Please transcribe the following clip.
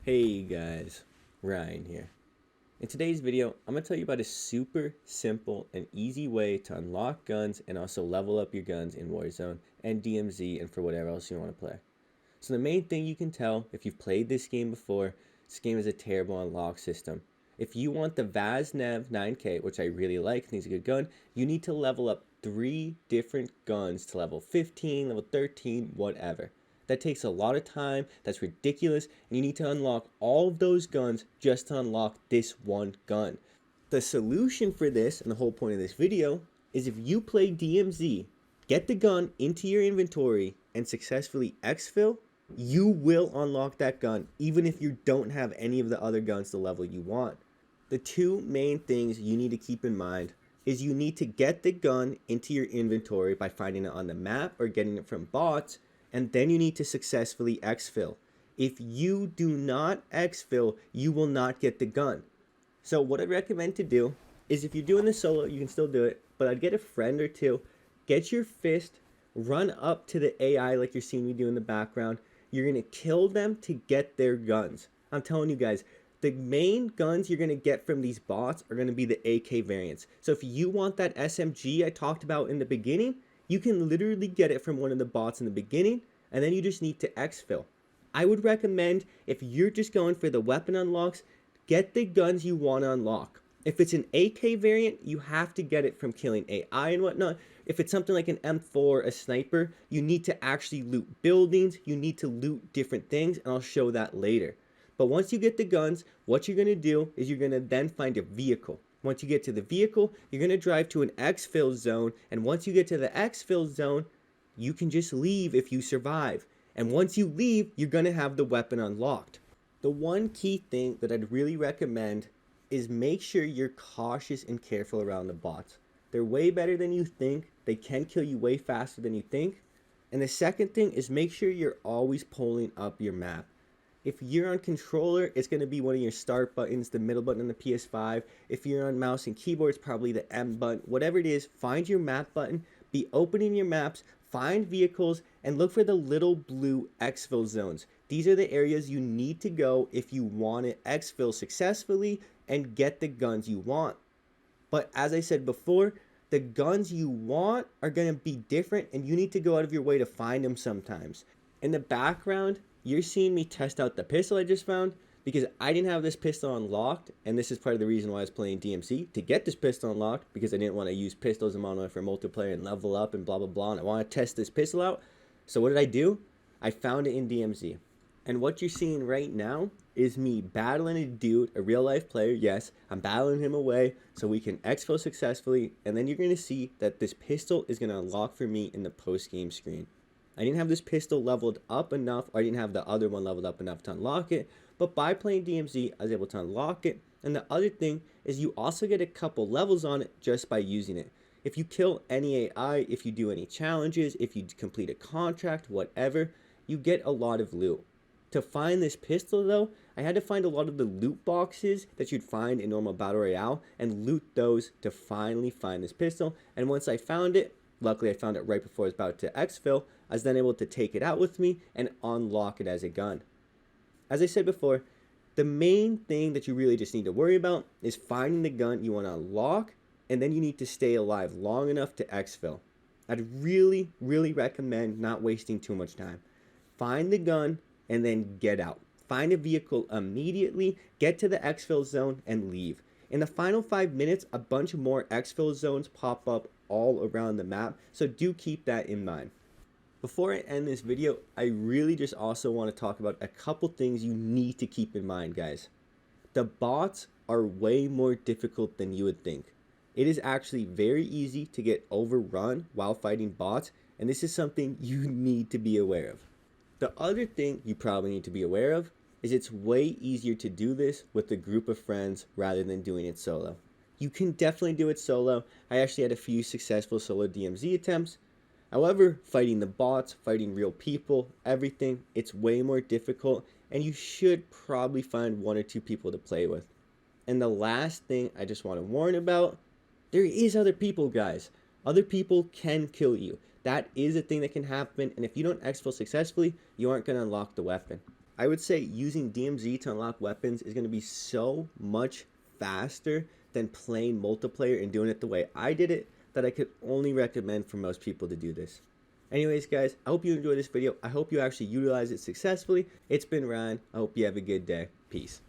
Hey guys, Ryan here. In today's video, I'm going to tell you about a super simple and easy way to unlock guns and also level up your guns in Warzone and DMZ and for whatever else you want to play. So the main thing you can tell if you've played this game before, this game is a terrible unlock system. If you want the Vaz Nev 9K, which I really like, I think it's a good gun, you need to level up 3 different guns to level 15, level 13, whatever. That takes a lot of time, that's ridiculous, and you need to unlock all of those guns just to unlock this one gun. The solution for this, and the whole point of this video, is if you play DMZ, get the gun into your inventory, and successfully exfil, you will unlock that gun even if you don't have any of the other guns the level you want. The two main things you need to keep in mind is you need to get the gun into your inventory by finding it on the map or getting it from bots, and then you need to successfully exfil. If you do not exfil, you will not get the gun. So what I'd recommend to do is if you're doing this solo, you can still do it, but I'd get a friend or two, get your fist, run up to the AI like you're seeing me do in the background. You're going to kill them to get their guns. I'm telling you guys, the main guns you're going to get from these bots are going to be the AK variants. So if you want that SMG I talked about in the beginning, you can literally get it from one of the bots in the beginning, and then you just need to exfil. I would recommend, if you're just going for the weapon unlocks, get the guns you want to unlock. If it's an AK variant, you have to get it from killing AI and whatnot. If it's something like an M4, a sniper, you need to actually loot buildings, you need to loot different things, and I'll show that later. But once you get the guns, what you're going to do is you're going to then find a vehicle. Once you get to the vehicle, you're going to drive to an exfil zone, and once you get to the exfil zone, you can just leave if you survive. And once you leave, you're going to have the weapon unlocked. The one key thing that I'd really recommend is make sure you're cautious and careful around the bots. They're way better than you think. They can kill you way faster than you think. And the second thing is make sure you're always pulling up your map. If you're on controller, it's going to be one of your start buttons, the middle button on the PS5. If you're on mouse and keyboard, it's probably the M button. Whatever it is, find your map button, be opening your maps, find vehicles, and look for the little blue exfil zones. These are the areas you need to go if you want to exfil successfully and get the guns you want. But as I said before, the guns you want are going to be different, and you need to go out of your way to find them sometimes. In the background, you're seeing me test out the pistol I just found because I didn't have this pistol unlocked, and this is part of the reason why I was playing DMC, to get this pistol unlocked because I didn't want to use pistols in Modern Warfare multiplayer and level up and blah blah blah, and I want to test this pistol out. So what did I do? I found it in DMZ. And what you're seeing right now is me battling a dude, a real life player. Yes, I'm battling him away so we can exfil successfully, and then you're going to see that this pistol is going to unlock for me in the post game screen. I didn't have this pistol leveled up enough, or I didn't have the other one leveled up enough to unlock it, but by playing DMZ, I was able to unlock it. And the other thing is you also get a couple levels on it just by using it. If you kill any AI, if you do any challenges, if you complete a contract, whatever, you get a lot of loot. To find this pistol though, I had to find a lot of the loot boxes that you'd find in normal Battle Royale and loot those to finally find this pistol. And once I found it, luckily I found it right before I was about to exfil, I was then able to take it out with me and unlock it as a gun. As I said before, the main thing that you really just need to worry about is finding the gun you want to unlock, and then you need to stay alive long enough to exfil. I'd really, really recommend not wasting too much time. Find the gun and then get out. Find a vehicle immediately, get to the exfil zone, and leave. In the final 5 minutes, a bunch more exfil zones pop up all around the map, so do keep that in mind. Before I end this video, I really just also want to talk about a couple things you need to keep in mind, guys. The bots are way more difficult than you would think. It is actually very easy to get overrun while fighting bots, and this is something you need to be aware of. The other thing you probably need to be aware of is it's way easier to do this with a group of friends rather than doing it solo. You can definitely do it solo. I actually had a few successful solo DMZ attempts. However, fighting the bots, fighting real people, everything, it's way more difficult, and you should probably find 1 or 2 people to play with. And the last thing I just want to warn about, there is other people, guys. Other people can kill you. That is a thing that can happen, and if you don't exfil successfully, you aren't going to unlock the weapon. I would say using DMZ to unlock weapons is going to be so much faster than playing multiplayer and doing it the way I did it, that I could only recommend for most people to do this. Anyways, guys, I hope you enjoyed this video. I hope you actually utilize it successfully. It's been Ryan. I hope you have a good day. Peace.